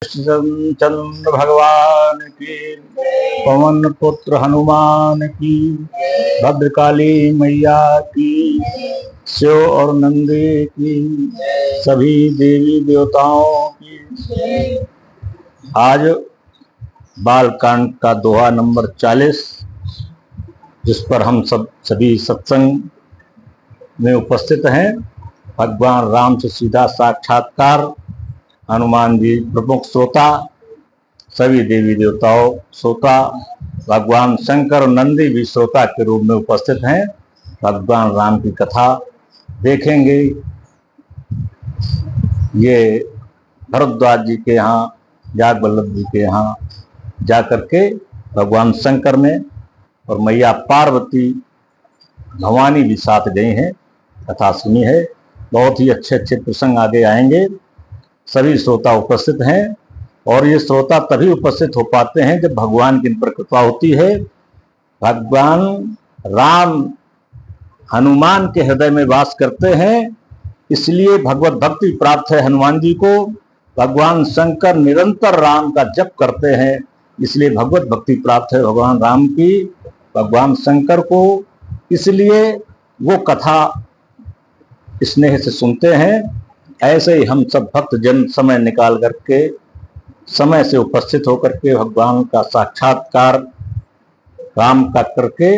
चंद्र भगवान की, पवन पुत्र हनुमान की, भद्रकाली मैया की, शिव और नंदी की, सभी देवी देवताओं की। आज बालकांड का दोहा नंबर 40, जिस पर हम सभी सत्संग में उपस्थित हैं। भगवान राम से सीधा साक्षात्कार, हनुमान जी प्रमुख श्रोता, सभी देवी देवताओं श्रोता, भगवान शंकर और नंदी भी श्रोता के रूप में उपस्थित हैं। भगवान राम की कथा देखेंगे। ये भरद्वाज जी के यहाँ, याग वल्लभ जी के यहाँ जाकर के भगवान शंकर ने और मैया पार्वती भवानी भी साथ गई हैं। कथा सुनी है। बहुत ही अच्छे अच्छे प्रसंग आगे आएंगे। सभी श्रोता उपस्थित हैं और ये श्रोता तभी उपस्थित हो पाते हैं जब भगवान की इन पर कृपा होती है। भगवान राम हनुमान के हृदय में वास करते हैं, इसलिए भगवत भक्ति प्राप्त है हनुमान जी को। भगवान शंकर निरंतर राम का जप करते हैं, इसलिए भगवत भक्ति प्राप्त है भगवान राम की, भगवान शंकर को। इसलिए वो कथा स्नेह से सुनते हैं। ऐसे ही हम सब भक्त जन समय निकाल करके, समय से उपस्थित होकर के भगवान का साक्षात्कार राम का करके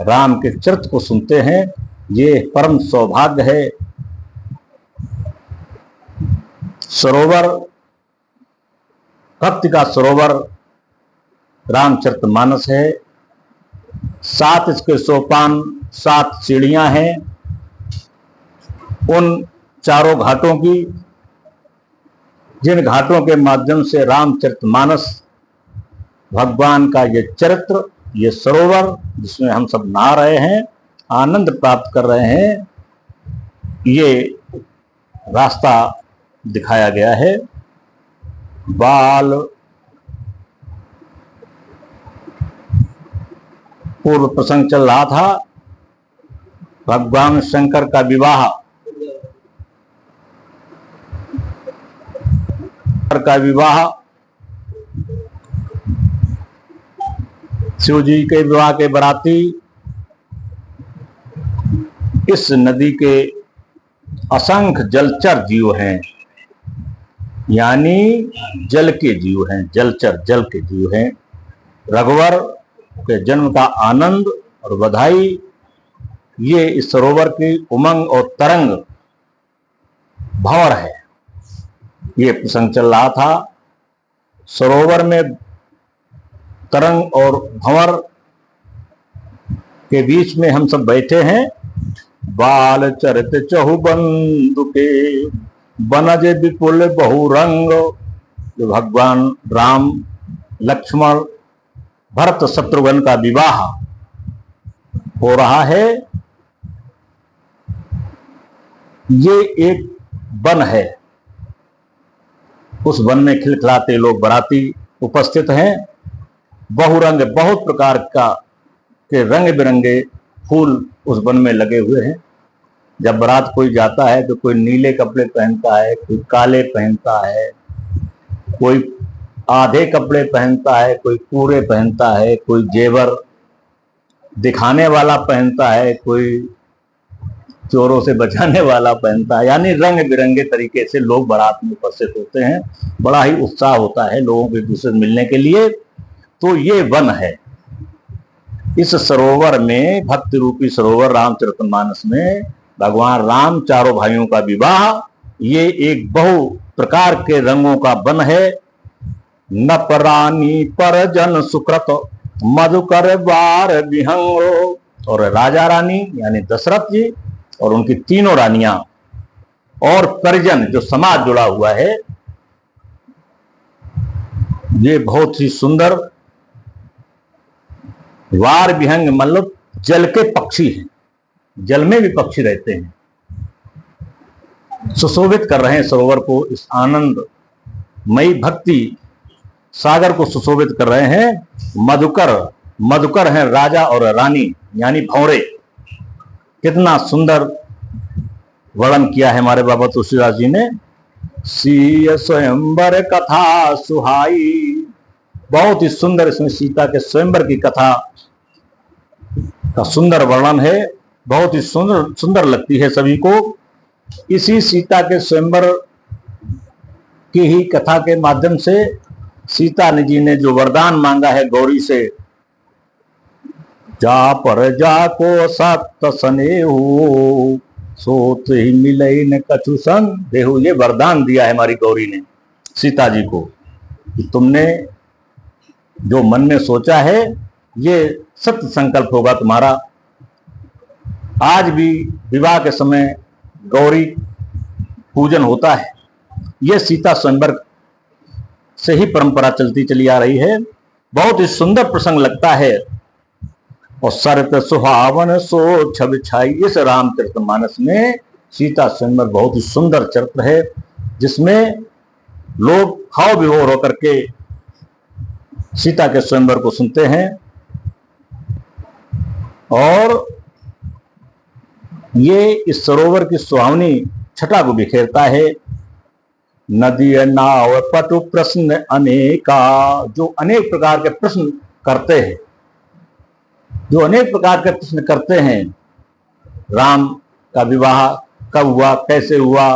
राम के चरित्र को सुनते हैं। ये परम सौभाग्य है। सरोवर, भक्ति का सरोवर रामचरितमानस है। 7 इसके सोपान, 7 सीढ़ियां हैं। उन चारों घाटों की, जिन घाटों के माध्यम से रामचरितमानस, भगवान का ये चरित्र, ये सरोवर जिसमें हम सब नहा रहे हैं, आनंद प्राप्त कर रहे हैं, ये रास्ता दिखाया गया है। पूर्व प्रसंग चल रहा था। भगवान शंकर का विवाह, शिव जी के विवाह के बराती इस नदी के असंख्य जलचर जीव हैं, यानी जल के जीव हैं, जलचर जल के जीव हैं। रघुवर के जन्म का आनंद और बधाई, ये इस सरोवर की उमंग और तरंग भंवर है। ये प्रसंग चल रहा था। सरोवर में तरंग और भंवर के बीच में हम सब बैठे हैं। बाल चरित चहु बंदुके, बनज विपुल बहुरंग। जो भगवान राम, लक्ष्मण, भरत, शत्रुघ्न का विवाह हो रहा है। ये एक वन है। उस वन में खिलखिलाते लोग बराती उपस्थित हैं। बहुरंग, बहुत प्रकार के रंग बिरंगे फूल उस वन में लगे हुए हैं। जब बारात कोई जाता है तो कोई नीले कपड़े पहनता है, कोई काले पहनता है, कोई आधे कपड़े पहनता है, कोई पूरे पहनता है, कोई जेवर दिखाने वाला पहनता है, कोई चोरों से बचाने वाला पहनता है। यानी रंग बिरंगे तरीके से लोग बारात में उपस्थित होते हैं। बड़ा ही उत्साह होता है लोगों को एक दूसरे से मिलने के लिए। तो ये वन है। इस सरोवर में, भक्ति रूपी सरोवर रामचरितमानस में, भगवान राम चारों भाइयों का विवाह, ये एक बहु प्रकार के रंगों का वन है। नपरानी पर जन सुकृत, मधुकर बार विहंगो। और राजा रानी यानी दशरथ जी और उनकी तीनों रानियां और परिजन, जो समाज जुड़ा हुआ है, ये बहुत ही सुंदर वार विहंग, मतलब जल के पक्षी हैं। जल में भी पक्षी रहते हैं। सुशोभित कर रहे हैं सरोवर को। इस आनंदमयी भक्ति सागर को सुशोभित कर रहे हैं। मधुकर हैं राजा और रानी, यानी भंवरे। कितना सुंदर वर्णन किया है हमारे बाबा तुलसीदास जी ने। सीय स्वयंवर कथा सुहाई। बहुत ही सुंदर इसमें सीता के स्वयंवर की कथा का सुंदर वर्णन है, बहुत ही सुंदर सुंदर लगती है सभी को। इसी सीता के स्वयंवर की ही कथा के माध्यम से सीता जी ने जो वरदान मांगा है गौरी से, जा पर जा को सत स्नेहु सोत ही मिले न कछु संदेहु। ये वरदान दिया है हमारी गौरी ने सीता जी को कि तुमने जो मन में सोचा है ये सत्य संकल्प होगा तुम्हारा। आज भी विवाह के समय गौरी पूजन होता है, ये सीता स्वयंवर से ही परंपरा चलती चली आ रही है। बहुत ही सुंदर प्रसंग लगता है। और सरत सुहावन सो छवि छाई, इस रामचरितमानस में सीता स्वयंवर बहुत ही सुंदर चरित्र है, जिसमें लोग भाव विभोर होकर के सीता के स्वयंवर को सुनते हैं। और ये इस सरोवर की सुहावनी छटा को बिखेरता है। नदी नाव पटु प्रश्न अनेका, जो अनेक प्रकार के प्रश्न करते हैं, जो अनेक प्रकार के प्रश्न करते हैं। राम का विवाह कब हुआ, कैसे हुआ,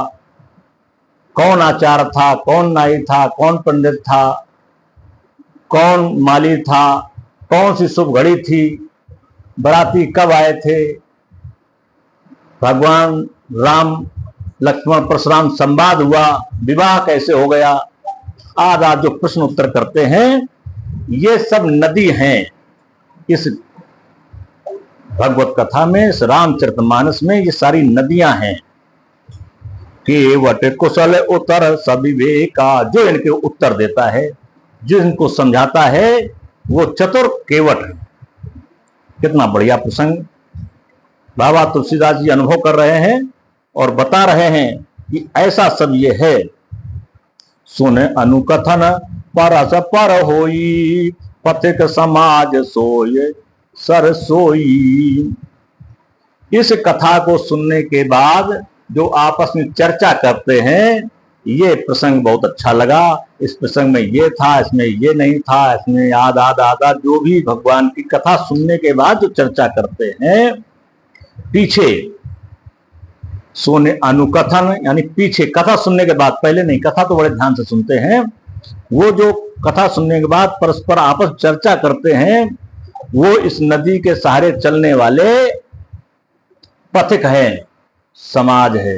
कौन आचार्य था, कौन नाई था, कौन पंडित था, कौन माली था, कौन सी शुभ घड़ी थी, बराती कब आए थे, भगवान राम लक्ष्मण परशुराम संवाद हुआ, विवाह कैसे हो गया, आदि जो प्रश्न उत्तर करते हैं, ये सब नदी हैं इस भगवत कथा में, इस रामचरितमानस में। ये सारी नदियां हैं। केवट कुशल उत्तर सविवेका, जो इनके उत्तर देता है, जो इनको समझाता है, वो चतुर केवट है। कितना बढ़िया प्रसंग बाबा तुलसीदास जी अनुभव कर रहे हैं और बता रहे हैं कि ऐसा सब ये है। सुन अनुकथन परस पर होई, पथिक समाज सोय सर सोई। इस कथा को सुनने के बाद जो आपस में चर्चा करते हैं, ये प्रसंग बहुत अच्छा लगा, इस प्रसंग में ये था, इसमें ये नहीं था, इसमें आधा जो भी भगवान की कथा सुनने के बाद जो चर्चा करते हैं, पीछे सुने अनुकथन, यानी पीछे कथा सुनने के बाद, पहले नहीं, कथा तो बड़े ध्यान से सुनते हैं, वो जो कथा सुनने के बाद परस्पर आपस चर्चा करते हैं, वो इस नदी के सहारे चलने वाले पथिक हैं, समाज है।